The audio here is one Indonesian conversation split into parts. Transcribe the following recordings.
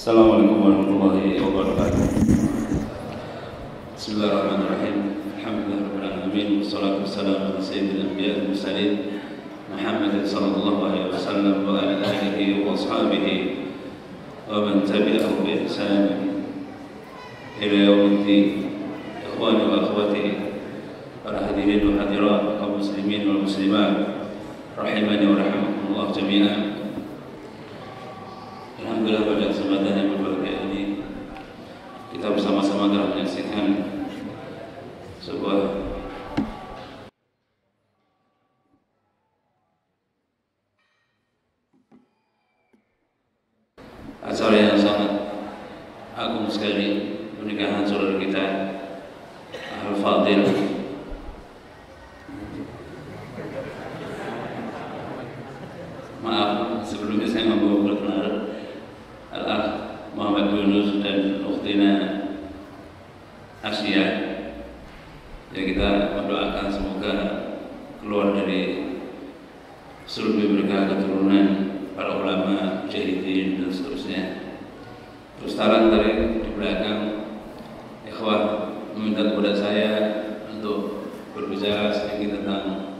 Assalamualaikum warahmatullahi wabarakatuh. Bismillahirrahmanirrahim. Alhamdulillahirabbil alamin wassalatu wassalamu ala sayyidil anbiya'i wal mursalin Muhammadin sallallahu alaihi wasallam wa ala alihi wa ashabihi wa man tabi'ahum bi ihsan ila yaumiddin. Ikhwani wa akhwati, para hadirin wa hadirat kaum muslimin wal muslimat rahimani wa rahimakumullah jami'an. Alhamdulillah, pada kesempatan yang berbahagia ini kita bersama-sama telah menyaksikan sebuah acara yang sangat agung sekali, pernikahan saudara kita Al-Fadil maaf sebelumnya saya membawa perkenalan Al-Akh Muhammad Yunus dan Ukhtina Asya. Ya, kita mendoakan semoga keluar dari sulbi berkah keturunan para ulama, mujahidin dan seterusnya. Terus terang tadi di belakang ikhwah meminta kepada saya untuk berbicara sedikit tentang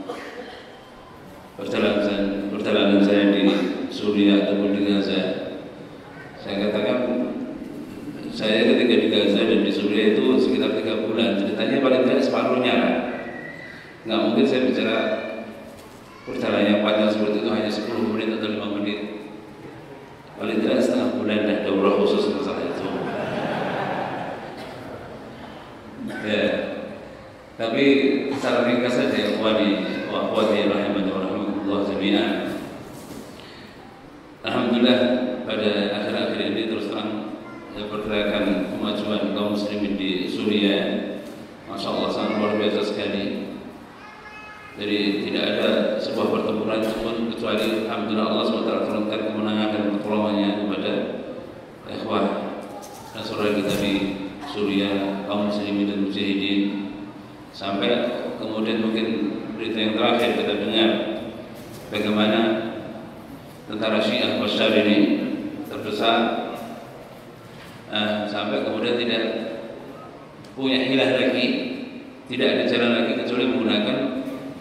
perjalanan saya di Suriah ataupun di Gaza. Saya katakan, saya ketika di Gaza dan di Suriah itu sekitar 3 bulan. Ceritanya paling tidak separuhnya lah. Nggak mungkin saya bicara perjalanan yang panjang seperti itu hanya 10 menit atau 5 menit. Paling tidak setengah bulan dah daurah khusus masalah itu. Ya, tapi secara ringkas saja ya, ikhwani wa akhwati rahimani wa rahimakumullah jami'an. Alhamdulillah, pada akhir-akhir ini terus terang pergerakan kemajuan kaum muslimin di Suriah, masya Allah, sangat luar biasa sekali. Jadi tidak ada sebuah pertempuran pun kecuali alhamdulillah Allah SWT turunkan kemenangan dan pertolongannya kepada ikhwah dan saudara kita di Suriah, kaum muslimin dan mujahidin. Sampai kemudian mungkin berita yang terakhir kita dengar bagaimana tentara Syiah Bashar ini terdesak, sampai kemudian tidak punya hilah lagi, tidak ada jalan lagi kecuali menggunakan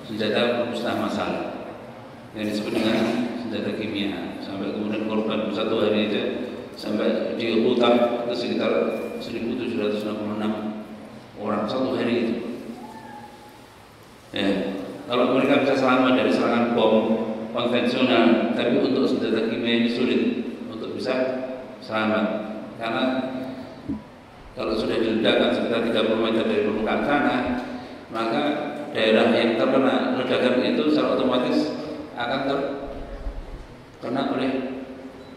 senjata pemusnah massal yang disebut dengan senjata kimia. Sampai kemudian korban satu hari aja sampai di Utah itu sekitar 1766 orang satu hari itu. Ya, kalau mereka bisa selamat dari serangan bom konvensional, tapi untuk senjata kimia ini sulit untuk bisa selamat, karena kalau sudah diledakkan sekitar 30 meter dari permukaan tanah, maka daerah yang terkena ledakan itu secara otomatis akan terkena oleh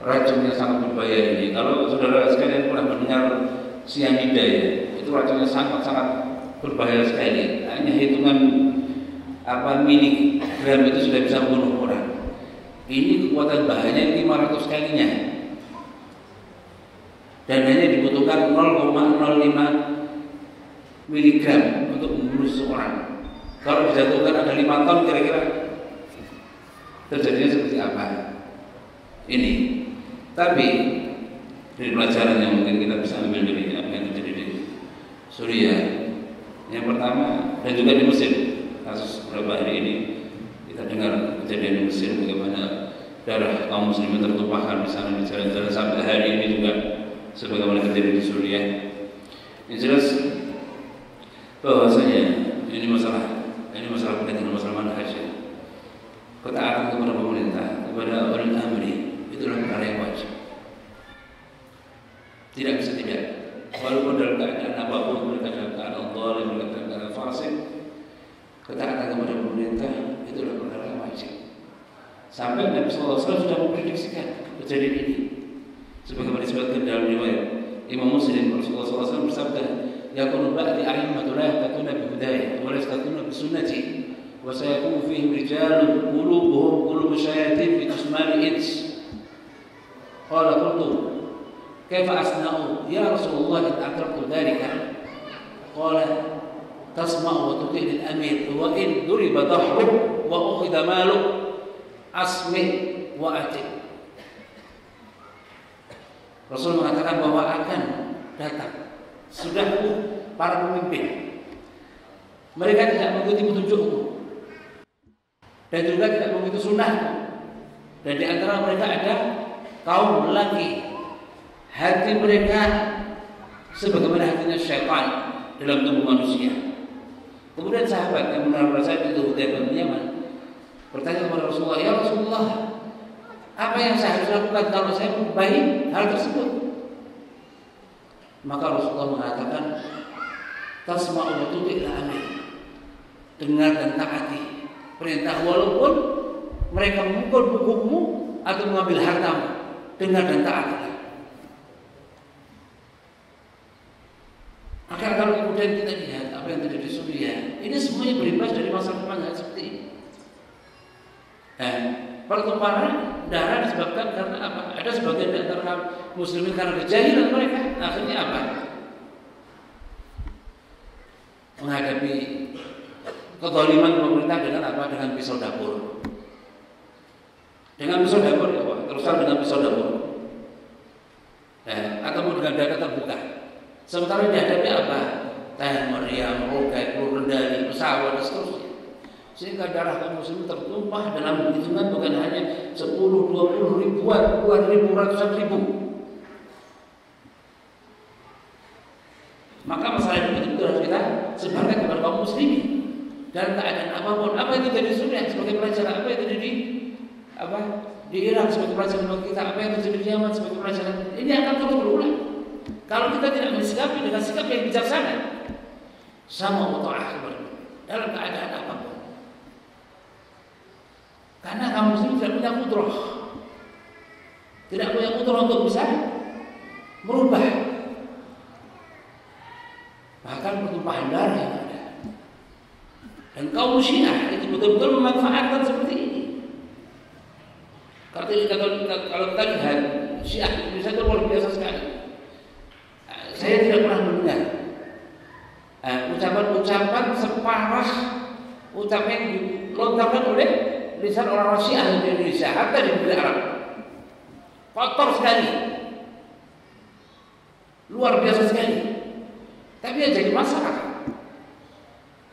racun yang sangat berbahaya ini. Kalau saudara sekalian pernah mendengar cyanida, ya, itu racunnya sangat-sangat berbahaya sekali. Hanya hitungan miligram itu sudah bisa membunuh orang. Ini kekuatan bahayanya 500 kalinya, dan hanya dibutuhkan 0,05 miligram untuk membunuh seseorang. Kalau dijatuhkan ada 5 ton, kira-kira terjadinya seperti apa ini. Tapi dari pelajaran yang mungkin kita bisa ambil dari apa yang terjadi di Suriah, yang pertama, dan juga di Mesir, kasus beberapa hari ini kita dengar kejadian di Mesir, bagaimana darah kaum muslimin tertumpahkan di sana di jalan-jalan, sampai hari ini juga sebagaimana terjadi di Suriah. Yang jelas bahwasanya ini masalah berkaitan dengan masalah manhaj. Ketaatan kepada pemerintah, kepada ulil amri, itulah perkara yang wajib. Tidak bisa tidak. Walaupun dalam keadaan apapun, mereka dalam keadaan zalim, mereka dalam keadaan fasik, ketaatan kepada pemerintah itulah perkara yang wajib. Sampai Nabi SAW sudah memprediksikan kejadian ini, sebagaimana disebutkan dalam riwayat Imam Muslim. Rasulullah SAW bersabda, "Yakunu ba'di a'immatun la yahtaduna bi hudaya wa la yahtaduna bi sunnati wa sayakunu fihim rijalun qulubuhum qulubu syayatin fi tusmani ins." Qala qultu kaifa asna'u ya Rasulullah in aqrabtu dhalika? Qala tasma'u wa tuti' al-amir wa in duriba dhahru wa ukhidha malu asmi' wa ati'. Rasul mengatakan bahwa akan datang sudahku para pemimpin, mereka tidak mengikuti petunjukku dan juga tidak mengikuti sunnahku, dan di antara mereka ada kaum lelaki hati mereka sebagaimana hatinya syaitan dalam tubuh manusia. Kemudian sahabat yang mengenal saya itu Hudzaifah bin Yaman bertanya kepada Rasulullah, ya Rasulullah, apa yang saya harus lakukan kalau saya membaik hal tersebut? Maka Rasulullah mengatakan, tasma'u wa tuti'la amin, dengar dan taati perintah walaupun mereka memukul bukumu atau mengambil hartamu, dengar dan taati. Maka kalau kemudian kita lihat apa yang terjadi di Suriah, ini semuanya berimbas dari masalah kemanusiaan seperti ini. Pertumpahan darah disebabkan karena apa? Ada sebagian di antara muslimin karena kejahilan mereka, akhirnya apa? Menghadapi kezaliman pemerintah dengan apa? Dengan pisau dapur. Dengan pisau dapur, ya Pak. Terusan dengan pisau dapur. Atau dengan dada terbuka. Sementara dihadapi apa? Teh meriam, roket, kendali, pesawat, dan seterusnya. Sehingga darah kaum muslimin tertumpah dalam hitungan bukan hanya 10, 20, ribuan, puluhan ribu, ratusan ribu. Maka masalah ini betul-betul harus kita sebarkan kepada kaum muslimin dalam keadaan apapun. Apa yang terjadi di Suriah sebagai pelajaran, apa yang terjadi di Irak sebagai pelajaran bagi kita, apa yang terjadi di Yaman sebagai pelajaran. Ini akan terus berulang kalau kita tidak mensikapi dengan sikap yang bijaksana sama muta'ah dalam keadaan apapun. Karena kaum muslim tidak punya kudrah, tidak punya kudrah untuk bisa merubah bahkan pertumpahan darah yang ada. Dan kaum Syiah itu betul-betul memanfaatkan seperti ini. Kalau kita lihat Syiah Indonesia itu luar biasa sekali. Saya tidak pernah mendengar ucapan-ucapan separah ucapan yang dilontarkan oleh lisan orang Syiah di Indonesia, hatta di negeri Arab. Kotor sekali, luar biasa sekali. Tapi yang jadi masalah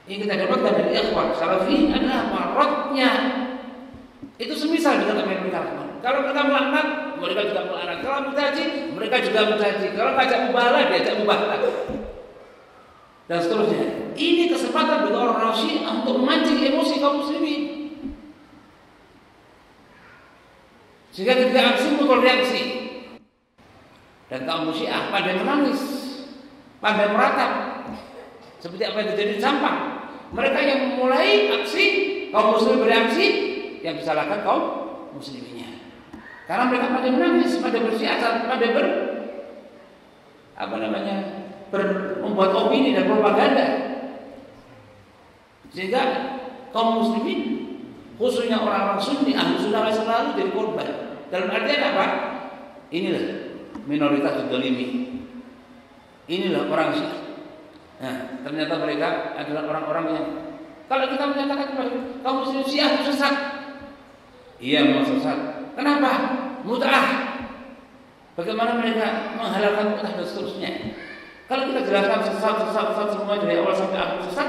yang kita dapatkan dari ikhwan Salafi adalah marotnya itu semisal dengan apa yang mereka lakukan. Kalau mereka melaknat, mereka juga melaknat. Kalau mencaci, mereka juga mencaci. Kalau ngajak mubahalah, diajak mubahalah, dan seterusnya. Ini kesempatan bagi orang Syiah untuk memancing emosi kaum muslimin. Sehingga ketika aksi muncul reaksi, dan kaum Syiah pandai menangis, pandai meratap, seperti apa yang terjadi di Sampang. Mereka yang memulai aksi, kaum muslim bereaksi, yang disalahkan kaum musliminnya. Karena mereka pandai menangis, pandai bersiasat, pandai membuat opini dan propaganda, sehingga kaum muslimin, khususnya orang-orang Sunni, ahli sunnah selalu jadi korban. Dalam artian apa? Inilah minoritas dzalimi. Inilah orang Syiah. Nah, ternyata mereka adalah orang-orang yang kalau kita menyatakan kaum muslim Syiah sesat, iya memang sesat. Kenapa? Mut'ah. Bagaimana mereka menghalalkan mut'ah dan seterusnya? Kalau kita jelaskan sesat semua dari awal sampai akhir sesat,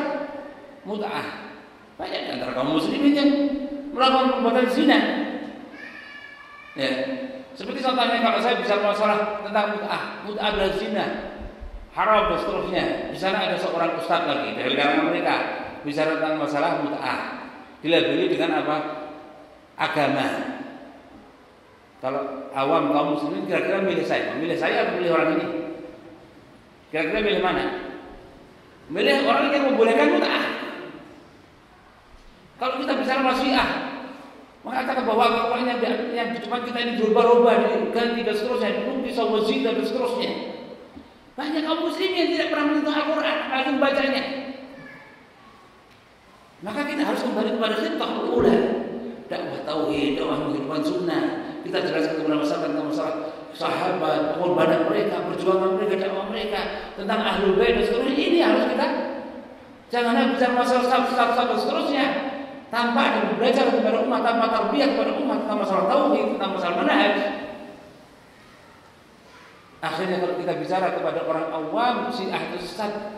mut'ah. Banyak di antara kaum muslimin yang melakukan perbuatan zina. Ya, seperti contohnya kalau saya bicara masalah tentang mut'ah adalah zina, haram dan seterusnya. Di sana ada seorang ustaz lagi dari kalangan mereka bicara tentang masalah mut'ah, dilabeli dengan apa? Agama. Kalau awam kaum muslimin kira-kira milih saya atau milih orang ini? Kira-kira milih mana? Milih orang yang membolehkan mut'ah. Kalau kita bicara masalah Syiah, mengatakan bahwa agamanya yang cuma kita ini berubah-ubah, diganti dan seterusnya, dulu bisa wazina dan seterusnya. Banyak kaum muslim yang tidak pernah menyentuh Al-Quran, apalagi membacanya. Maka kita harus kembali kepada khitbah ul-ula, dakwah tauhid, dakwah kehidupan sunnah. Kita jelaskan kepada masyarakat tentang masalah sahabat, pengorbanan mereka, perjuangan mereka, dakwah mereka, tentang ahlul bait dan seterusnya. Ini harus kita jangan bicara masalah satu-satu dan seterusnya tanpa ada belajar kepada umat, tanpa tarbiyah kepada umat tentang masalah tauhid, tentang masalah manhaj. Akhirnya kalau kita bicara kepada orang awam, Syiah itu sesat.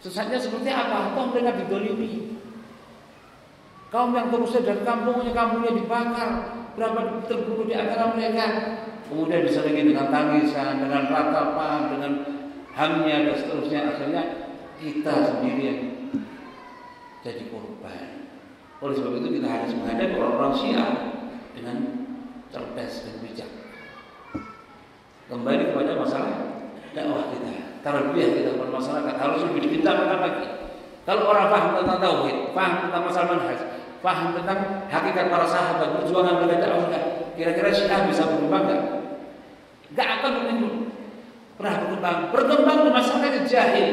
Sesatnya seperti apa? Toh mereka didolimi. Kaum yang terusir dari kampungnya dibakar. Berapa terbunuh di antara mereka. Kemudian diselingi dengan tangisan, dengan ratapan, dengan hamnya dan seterusnya. Akhirnya kita sendiri yang jadi korban. Oleh sebab itu kita harus menghadapi orang-orang Syiah dengan cerdas dan bijak. Kembali kepada masalah dakwah kita, tarbiyah kita kepada masyarakat harus lebih dipintarkan lagi. Kalau orang paham tentang tauhid, paham tentang masalah manhaj, paham tentang hakikat para sahabat, perjuangan mereka dakwah, kira-kira Syiah bisa berkembang enggak? Enggak akan berkembang di masyarakat yang jahil.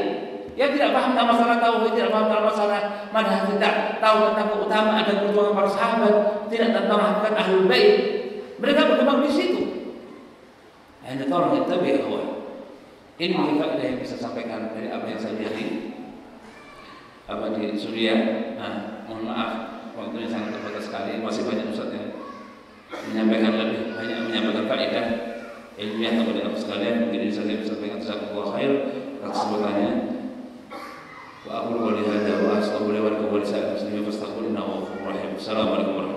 Yang tidak paham tentang masalah tauhid, tidak paham tentang masalah manhaj, tidak tahu tentang keutamaan dan perjuangan para sahabat, tidak tentang hakikat ahlul bait. Mereka berkembang di situ. Hanya tolong kita biar ini faedah yang bisa sampaikan dari apa yang saya lihat di Suriah. Mohon maaf, waktunya sangat terbatas sekali. Masih banyak ustaz yang menyampaikan lebih banyak, menyampaikan faedah ilmiah kepada kita sekalian. Mungkin ini saya bisa sampaikan jazakallahu khair atas sebutannya. Wa aqulu qouli hadza wa astaghfirullaha wa lakum wa lisa'iril muslimin fastaghfiruhu innahu ghafurur rahim. Assalamualaikum warahmatullahi wabarakatuh.